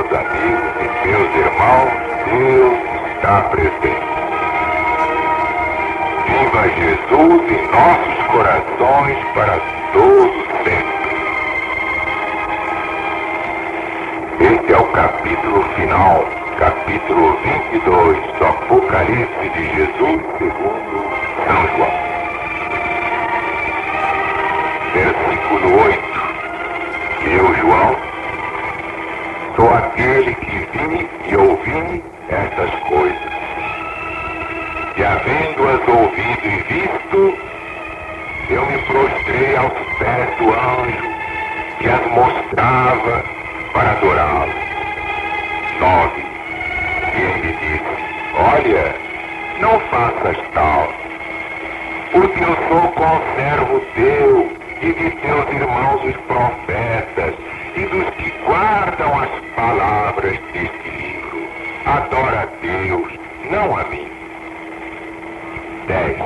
meus amigos e meus irmãos, Deus está presente. Viva Jesus em nossos corações para todo sempre. Este é o capítulo final, capítulo 22 do Apocalipse de Jesus segundo São João. Versículo 8. Eu, João, sou aquele que vi e ouvi estas coisas. E havendo-as ouvido e visto, eu me prostrei aos pés do anjo que as mostrava para adorá-lo. 9. E ele disse: olha, não faças tal, porque eu sou conservo teu e de teus irmãos os profetas e dos que guardam as palavras deste livro. Adora a Deus, não a mim. 10.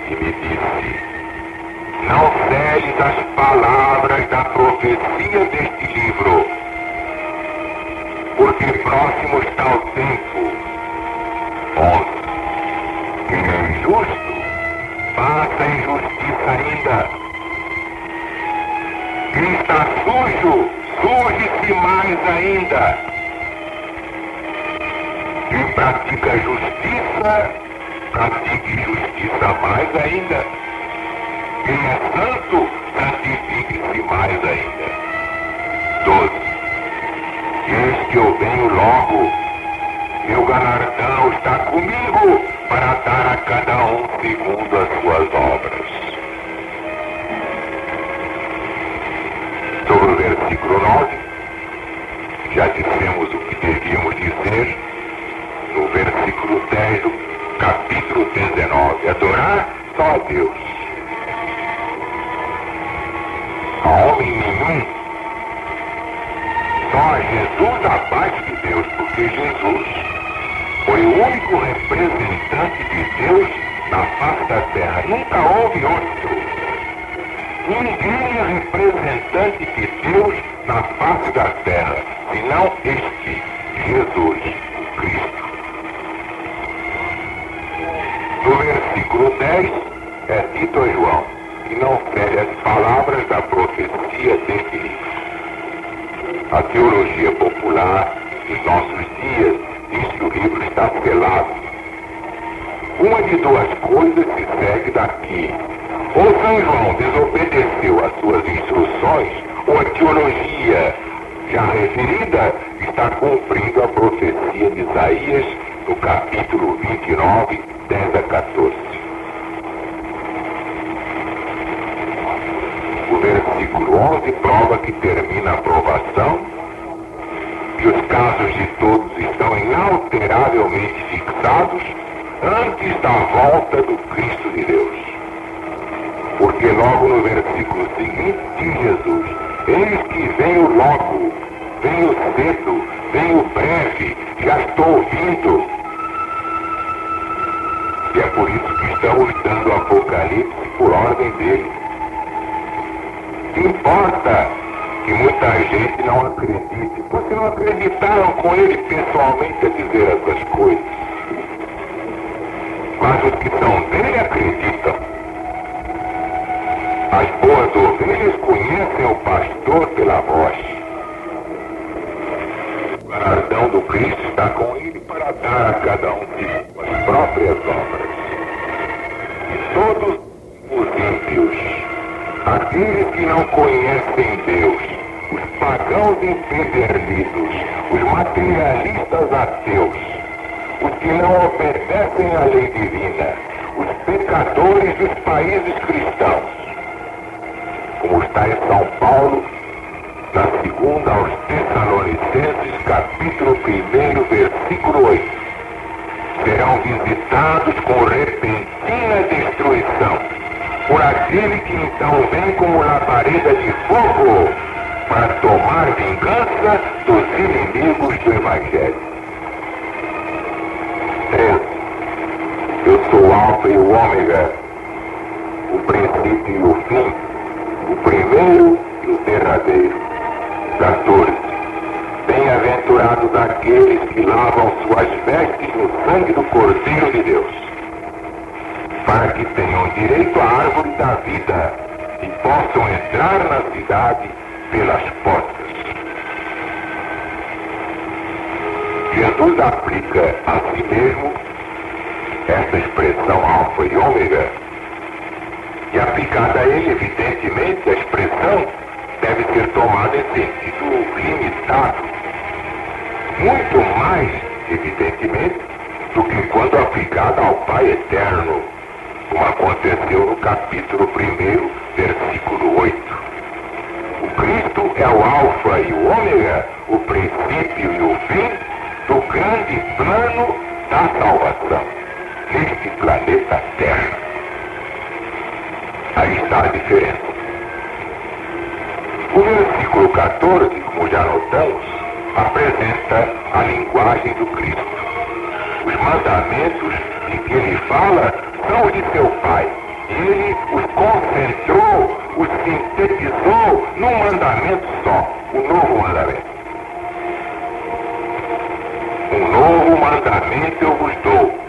E me disse: não selles as palavras da profecia deste livro, porque próximo está o tempo. 11. Quem é injusto, faça injustiça ainda. Quem está sujo, suje-se mais ainda. Quem pratica justiça, pratique justiça mais ainda. Quem é santo, santifique-se mais ainda. 12. Eis que eu venho logo, meu galardão está comigo para dar a cada um segundo as suas obras. Sobre o versículo 9, já dissemos o que devíamos dizer no versículo 10 do capítulo 19. Adorar só a Deus. A homem nenhum, só a Jesus abaixo de Deus, porque Jesus foi o único representante de Deus na face da terra. Nunca houve outro. Ninguém é representante de Deus na face da terra, senão este, Jesus, o Cristo. No versículo 10 é dito a João que não fere as palavras da profecia deste livro. A teologia popular dos nossos dias diz que o livro está selado. Uma de duas coisas se segue daqui: ou São João desobedeceu às suas instruções, ou a teologia já referida está cumprindo a profecia de Isaías no capítulo 29, 10 a 14. O versículo 11 prova que termina a aprovação, que os casos de todos estão inalteravelmente fixados antes da volta do Cristo de Deus. Porque logo no versículo seguinte diz Jesus: eis que venho logo, venho cedo, venho breve, já estou vindo. E é por isso que estamos dando o Apocalipse por ordem dele. Importa que muita gente não acredite, porque não acreditaram com ele pessoalmente a dizer essas coisas. Mas os que são dele acreditam. As boas ovelhas conhecem o pastor pela voz. O galardão do Cristo está com ele para dar a cada um segundo as próprias obras. E todos os ímpios, aqueles que não conhecem Deus, os pagãos empedernidos, os materialistas ateus, os que não obedecem à lei divina, os pecadores dos países cristãos, como está em São Paulo, na segunda aos Tessalonicenses, capítulo 1, versículo 8, serão visitados com repentina destruição por aquele que então vem como labareda de fogo para tomar vingança dos inimigos do Evangelho. 13. Eu sou o Alfa e o Ômega, o princípio e o fim, o primeiro e o derradeiro. 14. Bem Bem-aventurados aqueles que lavam suas vestes no sangue do Cordeiro de Deus, para que tenham direito à árvore da vida e possam entrar na cidade pelas portas. Jesus aplica a si mesmo essa expressão alfa e ômega, e aplicada a ele, evidentemente, a expressão deve ser tomada em sentido limitado, muito mais, evidentemente, do que quando aplicada ao Pai Eterno, como aconteceu no capítulo 1, versículo 8. O Cristo é o alfa e o ômega, o princípio e o fim do grande plano da salvação neste planeta Terra. Aí está a diferença. O versículo 14, como já notamos, apresenta a linguagem do Cristo. Os mandamentos de que ele fala são os de seu Pai. Ele os concentrou, os sintetizou num mandamento só, o novo mandamento. Um novo mandamento eu vos dou: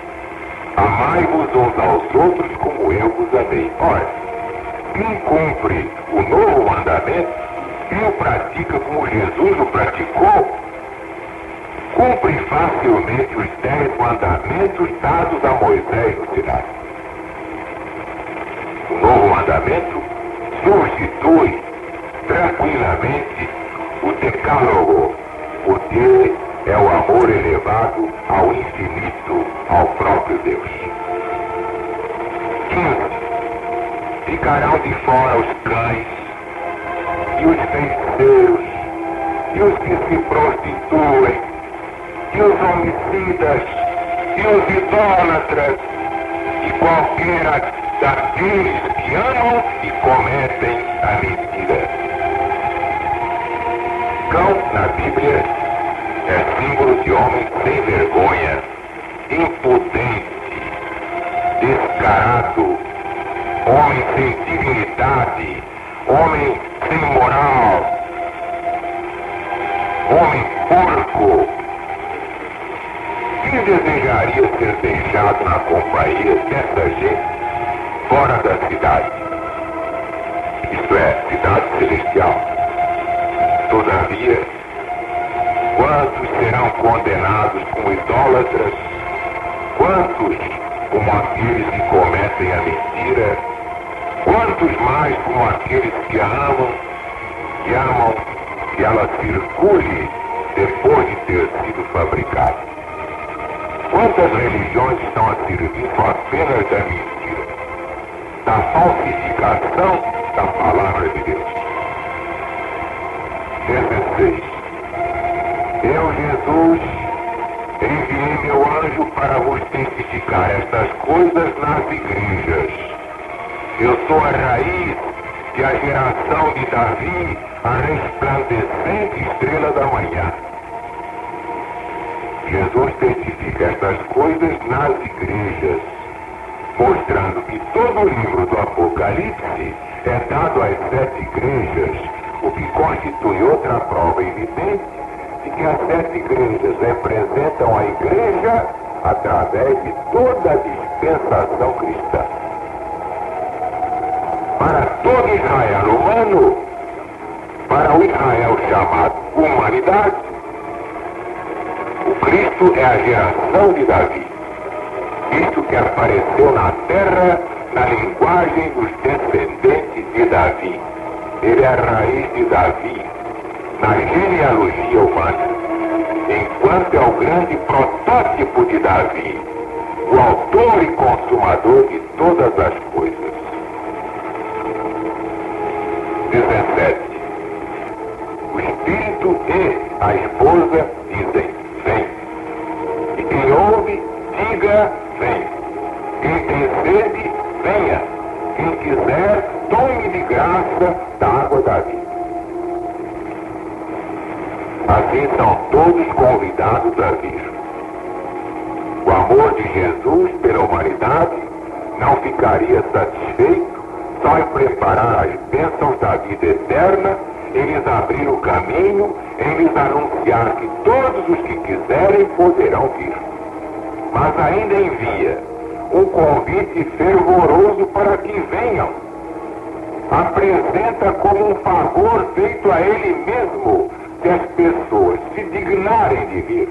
amai-vos uns aos outros como eu vos amei. Ora, quem cumpre o novo mandamento, quem o pratica como Jesus o praticou, cumpre facilmente os 10 mandamentos dados a Moisés no Sinai. O novo mandamento substitui tranquilamente o decálogo, porque é o amor elevado ao infinito, ao próprio Deus. 15. Ficarão de fora os cães, e os feiticeiros, e os que se prostituem, e os homicidas, e os idólatras, e qualquer daqueles que amam e cometem a mentira. Cão, na Bíblia, é símbolo de homem sem vergonha, impudente, descarado, homem sem dignidade, homem sem moral, homem porco. Quem desejaria ser deixado na companhia dessa gente fora da cidade? Isto é, cidade celestial. Todavia, quantos serão condenados como idólatras? Quantos como aqueles que cometem a mentira? Quantos mais como aqueles que a amam e amam que ela circule depois de ter sido fabricada? Quantas religiões estão a serviço apenas da mentira, da falsificação da palavra de Deus? 16. Eu, Jesus, enviei meu anjo para vos testificar estas coisas nas igrejas. Eu sou a raiz e a geração de Davi, a resplandecente estrela da manhã. Jesus testifica estas coisas nas igrejas, mostrando que todo o livro do Apocalipse é dado às 7 igrejas, o que constitui outra prova evidente de que as 7 igrejas representam a igreja através de toda a dispensação cristã. Para todo Israel humano, para o Israel chamado humanidade, o Cristo é a geração de Davi. Isto que apareceu na terra na linguagem dos descendentes de Davi. Ele é a raiz de Davi na genealogia humana, enquanto é o grande protótipo de Davi, o autor e consumador de todas as coisas. 17. O Espírito e a esposa dizem: vem. E quem ouve, diga: vem. Quem tem sede, venha. Quem quiser, tome de graça da água da vida. Assim são todos convidados a vir. O amor de Jesus pela humanidade não ficaria satisfeito só em preparar as bênçãos da vida eterna, em lhes abrir o caminho em lhes anunciar que todos os que quiserem poderão vir. Mas ainda envia um convite fervoroso para que venham. Apresenta como um favor feito a ele mesmo se as pessoas se dignarem de vir.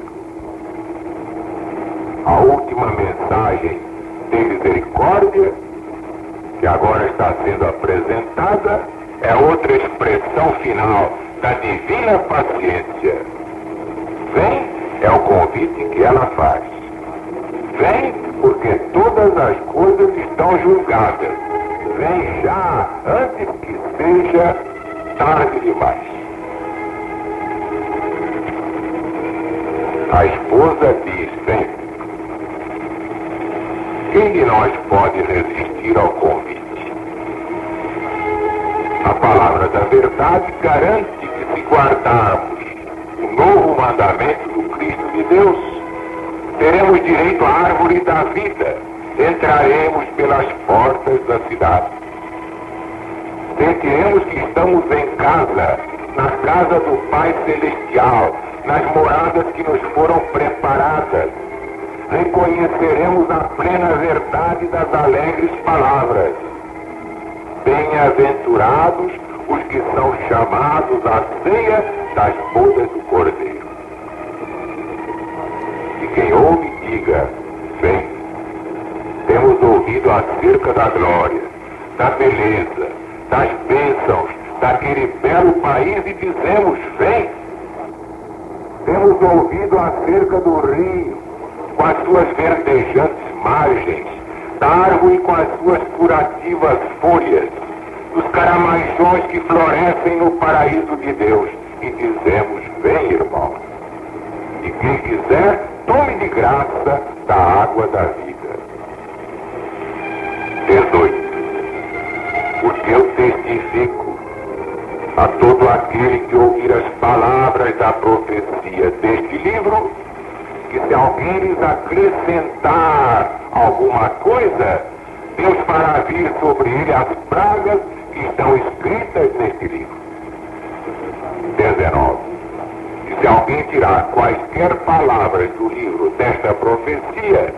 A última mensagem de misericórdia, que agora está sendo apresentada, é outra expressão final da divina paciência. Vem é o convite que ela faz. Vem porque todas as coisas estão julgadas. Vem já antes que seja tarde demais. A esposa diz sempre: quem de nós pode resistir ao convite? A palavra da verdade garante que se guardarmos o novo mandamento do Cristo de Deus, teremos direito à árvore da vida, entraremos pelas portas da cidade. Sentiremos que estamos em casa, na casa do Pai Celestial, nas moradas que nos foram preparadas. Reconheceremos a plena verdade das alegres palavras. Bem-aventurados os que são chamados à ceia das bodas do Cordeiro. E quem ouve, diga: vem. Temos ouvido acerca da glória, da beleza, das bênçãos, daquele belo país e dizemos: vem. Temos ouvido acerca do rio, com as suas verdejantes margens, da árvore com as suas curativas folhas, dos caramajões que florescem no paraíso de Deus, e dizemos: vem, irmão. E quem quiser, tome de graça da água da vida. 18. Porque eu testifico a todo aquele que ouvir as palavras da profecia deste livro, que se alguém lhes acrescentar alguma coisa, Deus fará vir sobre ele as pragas que estão escritas neste livro. 19. E se alguém tirar quaisquer palavras do livro desta profecia,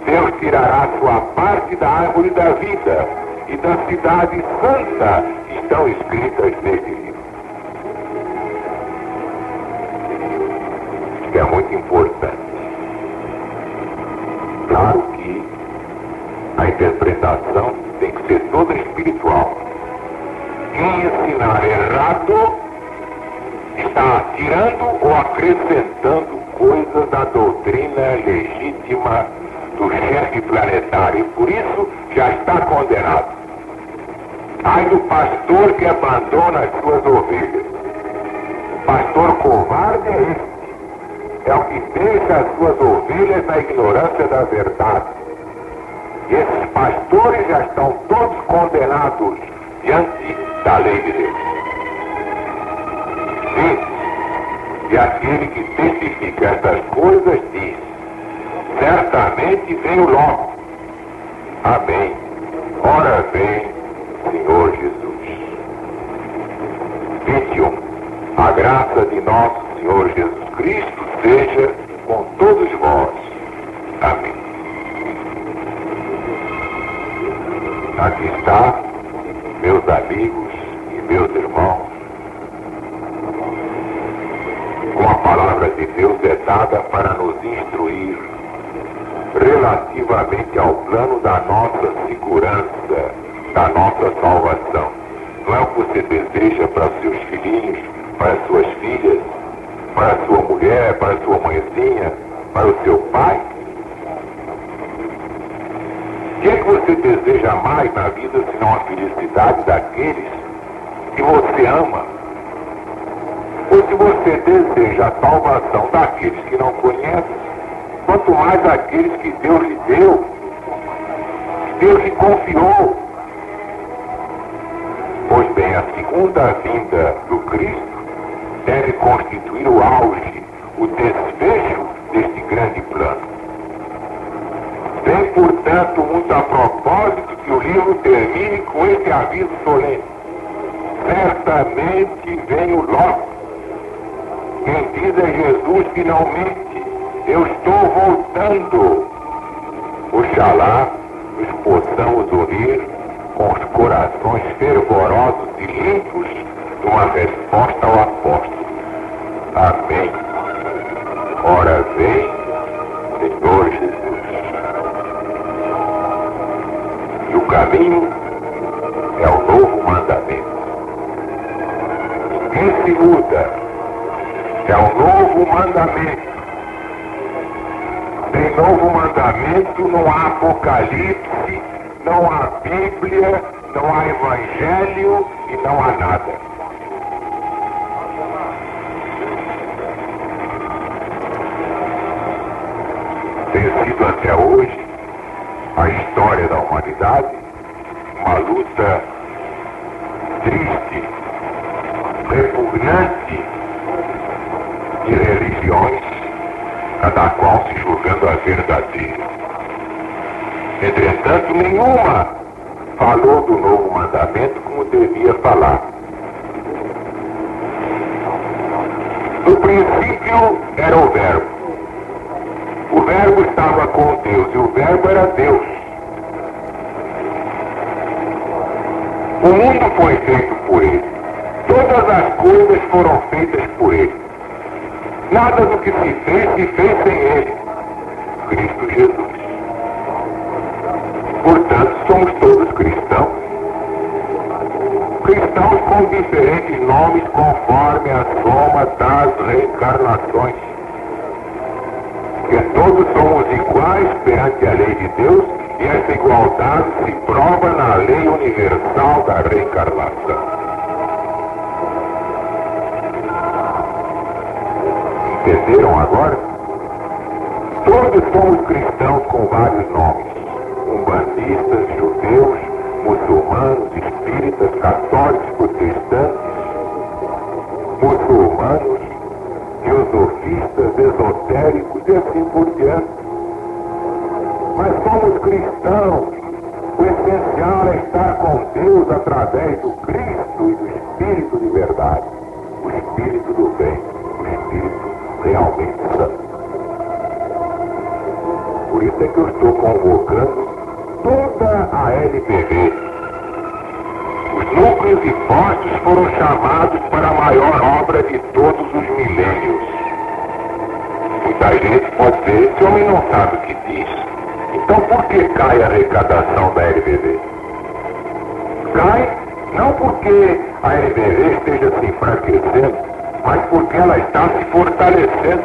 Deus tirará sua parte da árvore da vida e da cidade santa que estão escritas neste livro. Isto é muito importante. Claro que a interpretação tem que ser toda espiritual. Quem ensinar errado está tirando ou acrescentando coisas da doutrina legítima do chefe planetário e por isso já está condenado. Ai do pastor que abandona as suas ovelhas. Pastor covarde é esse. É o que deixa as suas ovelhas na ignorância da verdade. E esses pastores já estão todos condenados diante da lei de Deus. E aquele que testifica estas coisas diz: certamente venho logo. Amém. Ora vem, Senhor Jesus. 21. A graça de nosso Senhor Jesus Cristo seja com todos vós. Amém. Aqui está, meus amigos e meus irmãos, como a palavra de Deus é dada para nos instruir relativamente ao plano da nossa segurança, da nossa salvação. Não é o que você deseja para seus filhinhos, para suas filhas, para sua mulher, para sua mãezinha, para o seu pai? O que é que você deseja mais na vida senão a felicidade daqueles que você ama? Ou se você deseja a salvação daqueles que não conhecem, quanto mais aqueles que Deus lhe deu, que Deus lhe confiou. Pois bem, a segunda vinda do Cristo deve constituir o auge, o desfecho deste grande plano. Vem, portanto, muito a propósito que o livro termine com esse aviso solene: certamente venho logo. Quem diz é Jesus que não mente. Eu estou voltando. Oxalá nos possamos unir com os corações fervorosos e limpos numa resposta ao apóstolo. Amém. Ora vem, Senhor Jesus. E o caminho é o novo mandamento. Ninguém se muda. É um novo mandamento. Sem novo mandamento não há Apocalipse, não há Bíblia, não há Evangelho e não há nada. Tem sido até hoje a história da humanidade uma luta triste, repugnante de religiões, cada qual se julgando a verdadeira. Entretanto, nenhuma falou do novo mandamento como devia falar. No princípio era o Verbo. O Verbo estava com Deus e o Verbo era Deus. O mundo foi feito por Ele. Todas as coisas foram feitas por Ele. Nada do que se fez sem Ele. Cristo Jesus. Portanto, somos todos cristãos. Cristãos com diferentes nomes conforme a soma das reencarnações. Porque todos somos iguais perante a lei de Deus e essa igualdade se prova na lei universal da reencarnação. Entenderam agora? Todos somos cristãos com vários nomes. Umbandistas, judeus, muçulmanos, espíritas, católicos, protestantes, muçulmanos, teosofistas, esotéricos e assim por diante. Mas somos cristãos. O essencial é estar com Deus através do Cristo e do Espírito de verdade. O Espírito do bem. O Espírito realmente santo. Por isso é que eu estou convocando toda a LPV. Os núcleos e postos foram chamados para a maior obra de todos os milênios. Muita gente pode dizer, esse homem não sabe o que diz. Então por que cai a arrecadação da LBV? Cai não porque a LBV esteja se enfraquecendo, mas porque ela está se fortalecendo.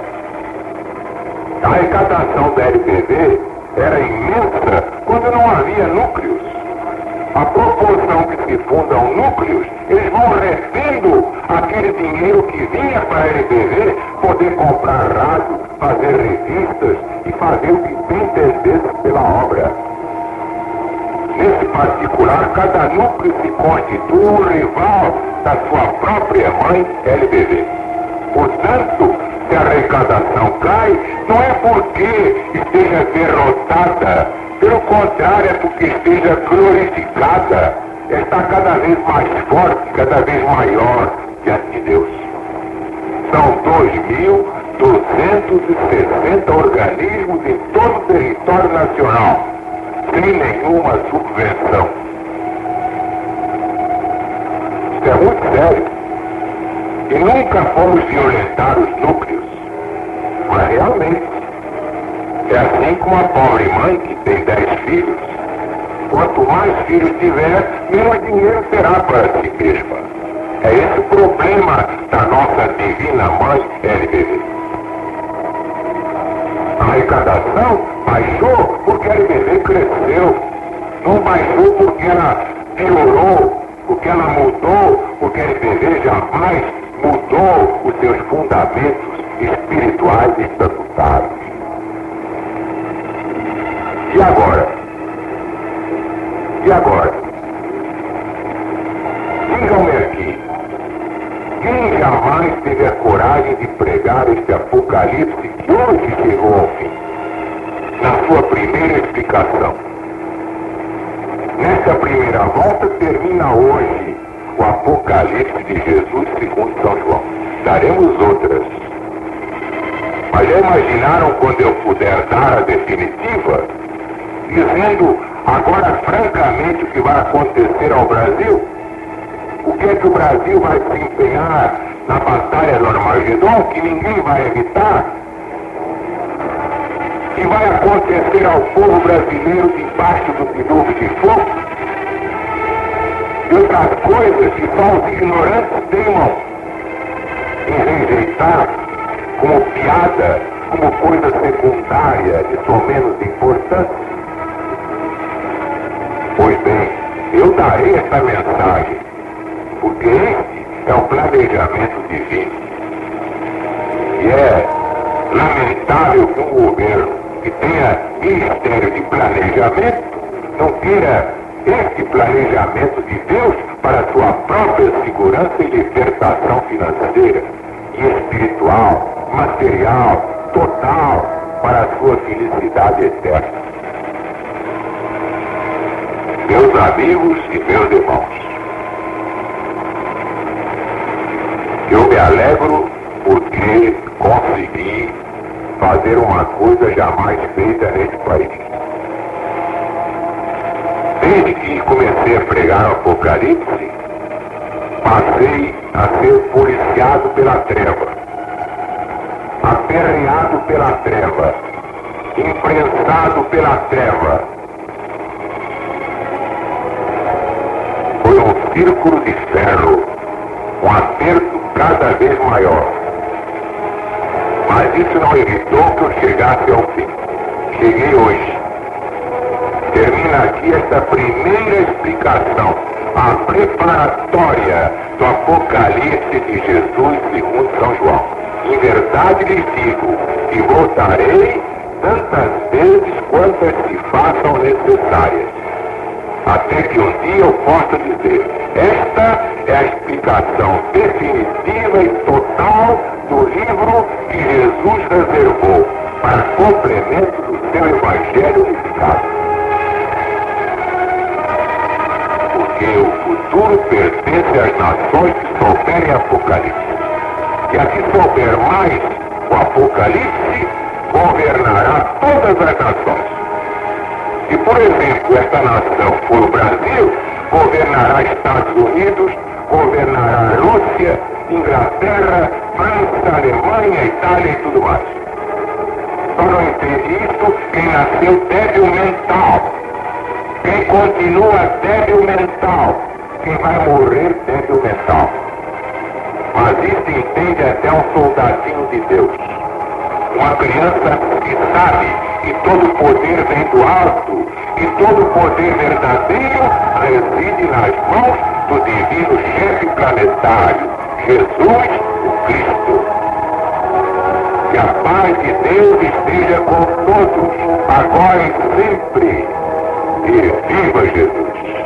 A arrecadação da LBV era imensa quando não havia núcleos. A proporção que se fundam núcleos, eles vão retendo aquele dinheiro que vinha para a LBV poder comprar rádio, fazer revistas e fazer o que bem entendesse pela obra. Nesse particular, cada núcleo se constitui um rival da sua própria mãe LBV. Portanto, se a arrecadação cai, não é porque esteja derrotada, pelo contrário, é porque esteja glorificada, está cada vez mais forte, cada vez maior diante de Deus. São 2.260 organismos em todo o território nacional, sem nenhuma subvenção. Isso é muito sério. E nunca fomos violentar os núcleos. Mas realmente, é assim como a pobre mãe que tem 10 filhos. Quanto mais filhos tiver, menos dinheiro terá para si mesma. É esse o problema da nossa divina mãe LBV. A arrecadação baixou porque a LBV cresceu. Não baixou porque ela piorou, porque ela mudou, porque a LBV jamais mudou os seus fundamentos espirituais e estatutários. E agora? E agora? Digam-me aqui, quem jamais teve a coragem de pregar este Apocalipse que hoje chegou ao fim? Na sua primeira explicação. Nessa primeira volta termina hoje o Apocalipse de Jesus segundo São João. Daremos outras. Mas já imaginaram quando eu puder dar a definitiva? Dizendo agora francamente o que vai acontecer ao Brasil? O que é que o Brasil vai se empenhar na batalha do Armagedon, que ninguém vai evitar? Que vai acontecer ao povo brasileiro debaixo do dilúvio de fogo? E outras coisas que só os ignorantes teimam em rejeitar como piada, como coisa secundária e só menos importante? Pois bem, eu darei essa mensagem, porque este é o planejamento divino. E é lamentável que um governo que tenha ministério de planejamento não queira este planejamento de Deus para sua própria segurança e libertação financeira e espiritual, material, total, para a sua felicidade eterna. Meus amigos e meus irmãos, eu me alegro porque consegui fazer uma coisa jamais feita neste país. Desde que comecei a pregar o Apocalipse, passei a ser policiado pela treva, aperreado pela treva, imprensado pela treva. Foi um círculo de ferro, um aperto cada vez maior. Mas isso não evitou que eu chegasse ao fim. Cheguei hoje. Termina aqui esta primeira explicação, a preparatória do Apocalipse de Jesus segundo São João. Em verdade lhes digo que voltarei tantas vezes quantas se façam necessárias, até que um dia eu possa dizer: esta é a explicação definitiva e total do livro que Jesus reservou para complemento do seu Evangelho unificado. Porque o futuro pertence às nações que souberem Apocalipse. E a que souber mais o Apocalipse governará todas as nações. Se, por exemplo, esta nação for o Brasil, governará Estados Unidos, governará Rússia, Inglaterra, França, Alemanha, Itália e tudo mais. Só não entende isso quem nasceu débil mental. Quem continua débil mental, quem vai morrer débil mental. Mas isso entende até um soldadinho de Deus. Uma criança que sabe que todo poder vem do alto e todo poder verdadeiro reside nas mãos do divino chefe planetário, Jesus, o Cristo. Que a paz de Deus esteja com todos, agora e sempre. E viva Jesus!